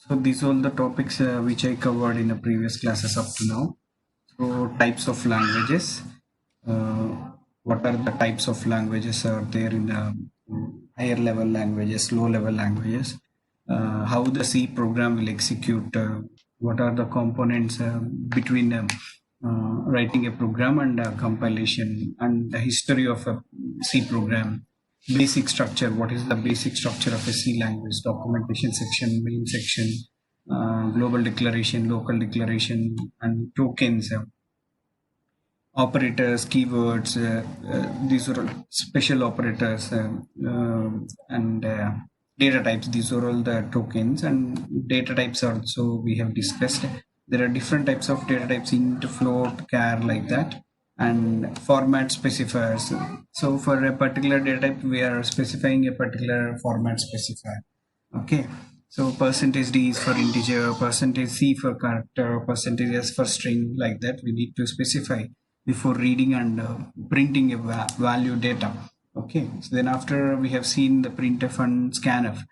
So these are all the topics which I covered in the previous classes up to now. So types of languages. What are the types of languages are there in the higher level languages, low level languages? How the C program will execute? What are the components between writing a program and compilation, and the history of a C program? Basic structure. What is the basic structure of a C language? Documentation section, main section, global declaration, local declaration, and tokens, operators, keywords. These are all special operators, and data types. These are all the tokens, and data types also we have discussed. There are different types of data types: int, float, char, like that, and format specifiers. So for a particular data type, we are specifying a particular format specifier. Okay. So percentage D is for integer, percentage C for character, percentage S for string, like that. We need to specify before reading and printing a value data. Okay. So then after we have seen the printf and scanf,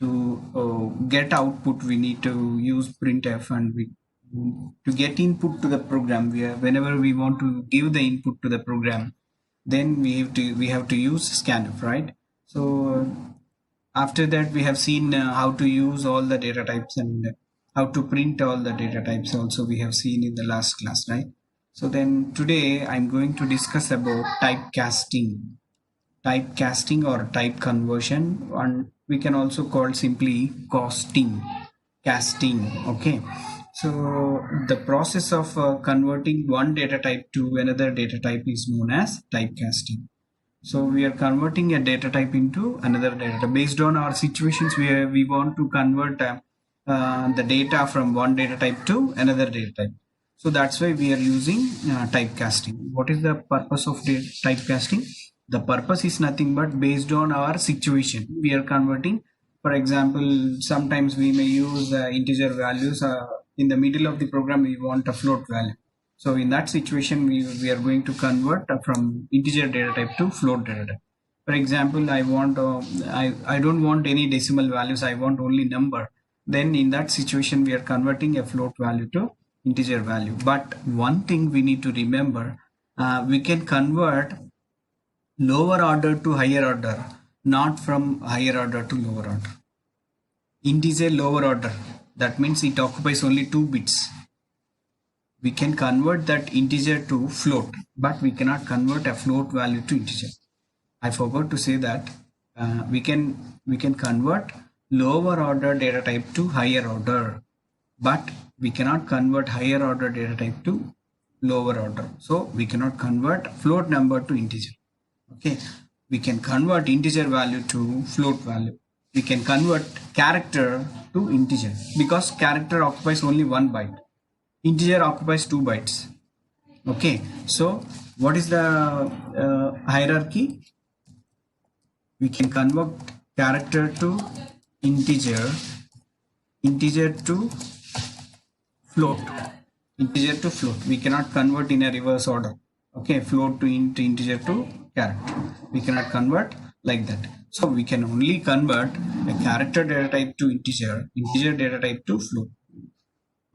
to get output, we need to use printf, and to get input to the program, whenever we want to give the input to the program, then we have to use scanf, right? So after that, we have seen how to use all the data types and how to print all the data types also we have seen in the last class, right? So then today I'm going to discuss about typecasting or type conversion, and we can also call simply casting. Okay. So the process of converting one data type to another data type is known as typecasting. So we are converting a data type into another data type. Based on our situations where we want to convert the data from one data type to another data type. So that's why we are using typecasting. What is the purpose of typecasting? The purpose is nothing but based on our situation. We are converting, for example, sometimes we may use integer values. In the middle of the program, we want a float value. So in that situation, we are going to convert from integer data type to float data type. For example, I don't want any decimal values. I want only number. Then in that situation, we are converting a float value to integer value. But one thing we need to remember, we can convert lower order to higher order, not from higher order to lower order. Integer lower order, that means it occupies only 2 bits. We can convert that integer to float, but we cannot convert a float value to integer. I forgot to say that we can convert lower order data type to higher order, but we cannot convert higher order data type to lower order. So we cannot convert float number to integer. Okay, we can convert integer value to float value. We can convert character to integer because character occupies only 1 byte. Integer occupies 2 bytes. Okay, so what is the hierarchy? We can convert character to integer, integer to float, integer to float. We cannot convert in a reverse order. Okay, float to integer to character. We cannot convert like that. So we can only convert a character data type to integer, integer data type to float.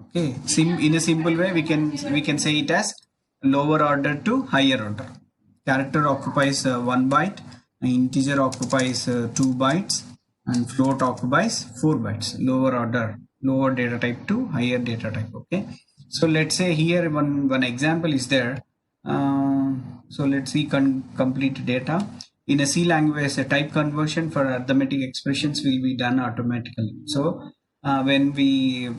Okay, in a simple way, we can say it as lower order to higher order. Character occupies 1 byte, integer occupies 2 bytes, and float occupies 4 bytes. Lower order, lower data type to higher data type. Okay, so let's say here one example is there. So let's see complete data. In a C language, a type conversion for arithmetic expressions will be done automatically. So when we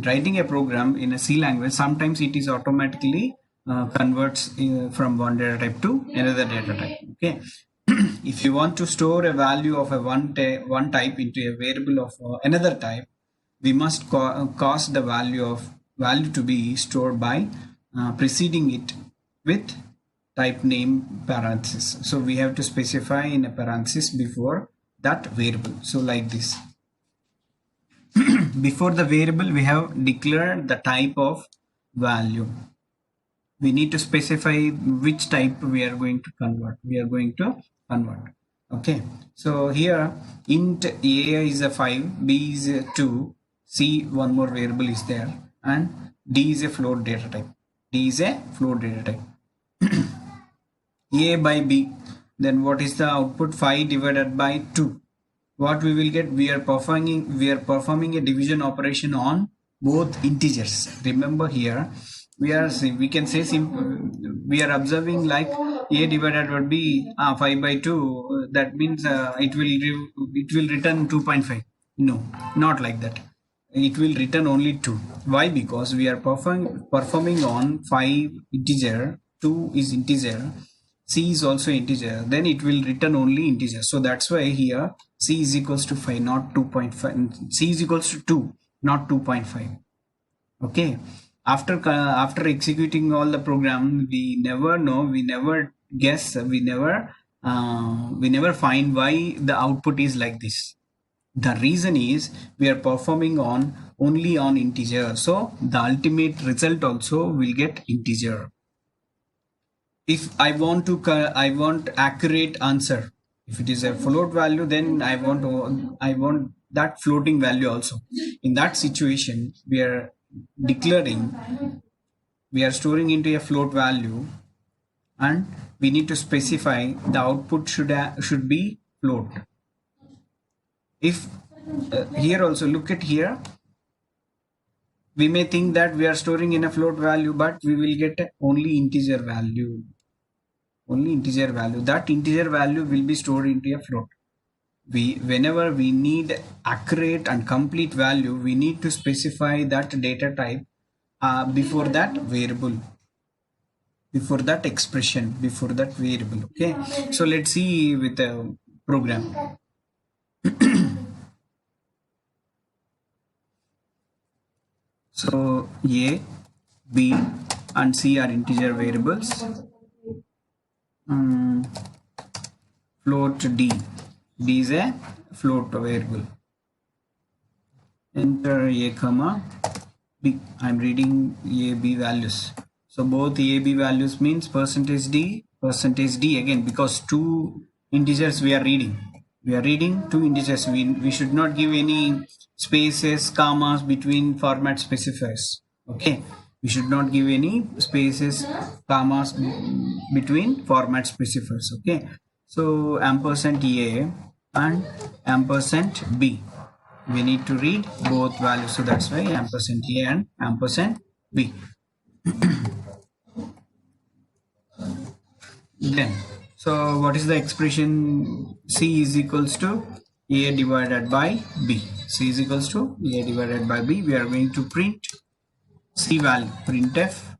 writing a program in a C language, sometimes it is automatically converts from one data type to another data type. Okay. If you want to store a value of a one type into a variable of another type, we must cause the value to be stored by preceding it with type name parenthesis. So we have to specify in a parenthesis before that variable. So like this. Before the variable, we have declared the type of value. We need to specify which type we are going to convert. Okay, so here int a is a 5, b is a 2, C, one more variable is there, and D is a float data type. D is a float data type. A by B, then what is the output? 5 divided by 2. What we will get? We are performing a division operation on both integers. Remember here, we can say we are observing like A divided by B, 5 by 2. That means it will return 2.5. No, not like that. It will return only 2. Why? Because we are performing on 5 integer, 2 is integer, C is also integer, then it will return only integer. So that's why here C is equals to 5, not 2.5. C is equals to 2, not 2.5. Okay. After executing all the program, we never know, we never guess, we never find why the output is like this. The reason is we are performing on only on integer, so the ultimate result also will get integer. If I want accurate answer. If it is a float value, then I want that floating value also. In that situation, we are storing into a float value, and we need to specify the output should be float. If here also, look at here, we may think that we are storing in a float value, but we will get only integer value. That integer value will be stored into a float. Whenever we need accurate and complete value, we need to specify that data type before that variable, before that expression, before that variable. Okay, so let's see with the program. So A, B and C are integer variables. Float D. D is a float variable. Enter A comma B. I'm reading A, B values. So both A, B values means percentage D again, because two integers we are reading. We are reading two integers. We should not give any spaces, commas between format specifiers. Okay. We should not give any spaces, commas between format specifiers. Okay. So ampersand A and ampersand B. We need to read both values. So that's why ampersand A and ampersand B. Then, so what is the expression? C is equals to A divided by B. C is equals to A divided by B. We are going to print C value, printf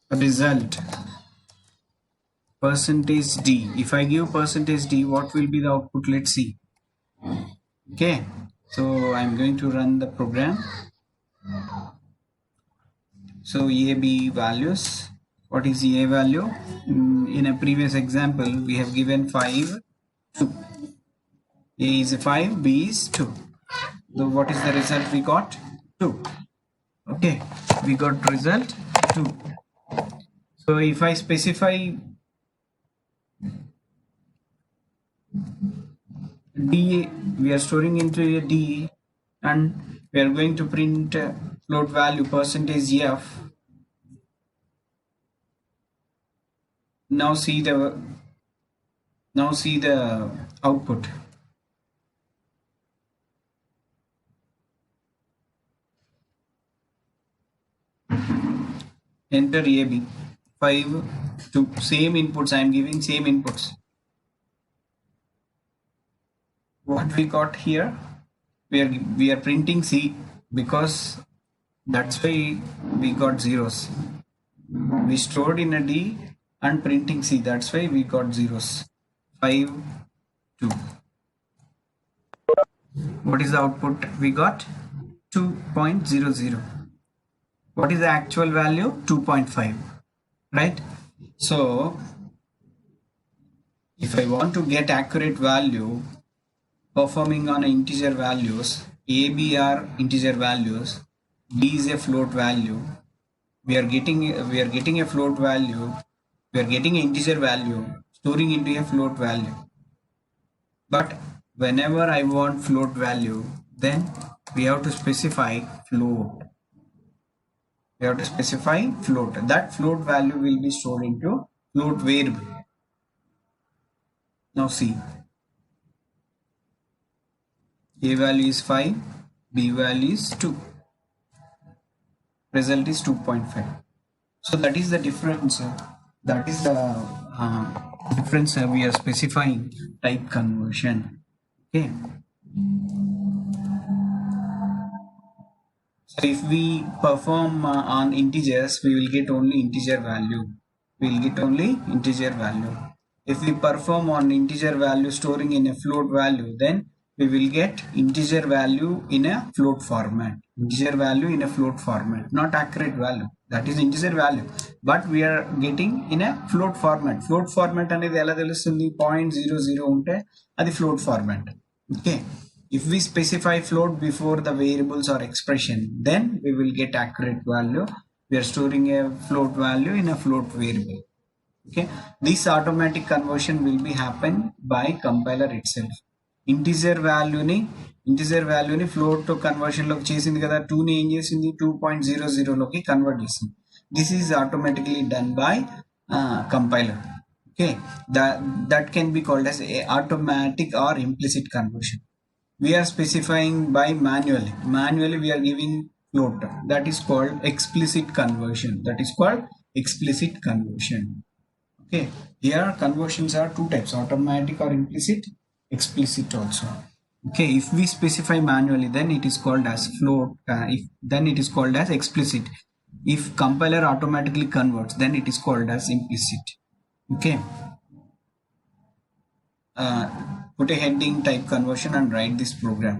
result percentage D. If I give percentage D, what will be the output? Let's see. Okay, so I'm going to run the program. So A, B values. What is the A value? In a previous example, we have given 5, 2. A is 5, B is 2. So what is the result we got? 2. Okay, we got result 2. So if I specify D, we are storing into a D, and we are going to print float value percentage F. Now see the output. Enter AB 5 to same inputs. I am giving same inputs. What we got here? We are printing C, because that's why we got zeros. We stored in a D and printing C, that's why we got zeros. 5, 2. What is the output we got? 2.00. What is the actual value? 2.5, right? So if I want to get accurate value, performing on integer values, A, B are integer values, B is a float value. We are getting a float value. We are getting an integer value, storing into a float value. But whenever I want float value, then we have to specify float. We have to specify float. That float value will be stored into float variable. Now see, a value is 5, b value is 2, result is 2.5. So that is the difference. That is the difference we are specifying type conversion. Okay. So if we perform on integers, we will get only integer value. We will get only integer value. If we perform on integer value storing in a float value, then we will get integer value in a float format. Integer value in a float format, not accurate value. That is integer value, but we are getting in a float format. Float format అనేది ఎలా తెలుస్తుంది? 0.00 ఉంటే అది float format. Okay. If we specify float before the variables or expression, then we will get accurate value. We are storing a float value in a float variable. Okay, this automatic conversion will be happen by compiler itself. Integer value ni float to conversion loki chesindi kada, 2 ni em chesindi 2.00 loki convert chesindi. This is automatically done by compiler. Okay, that can be called as a automatic or implicit conversion. We are specifying by manually we are giving float. That is called explicit conversion. Okay, here conversions are two types: automatic or implicit, explicit also. Okay, if we specify manually, then it is called as float. Then it is called as explicit. If compiler automatically converts, then it is called as implicit. Okay. Put a heading type conversion and write this program.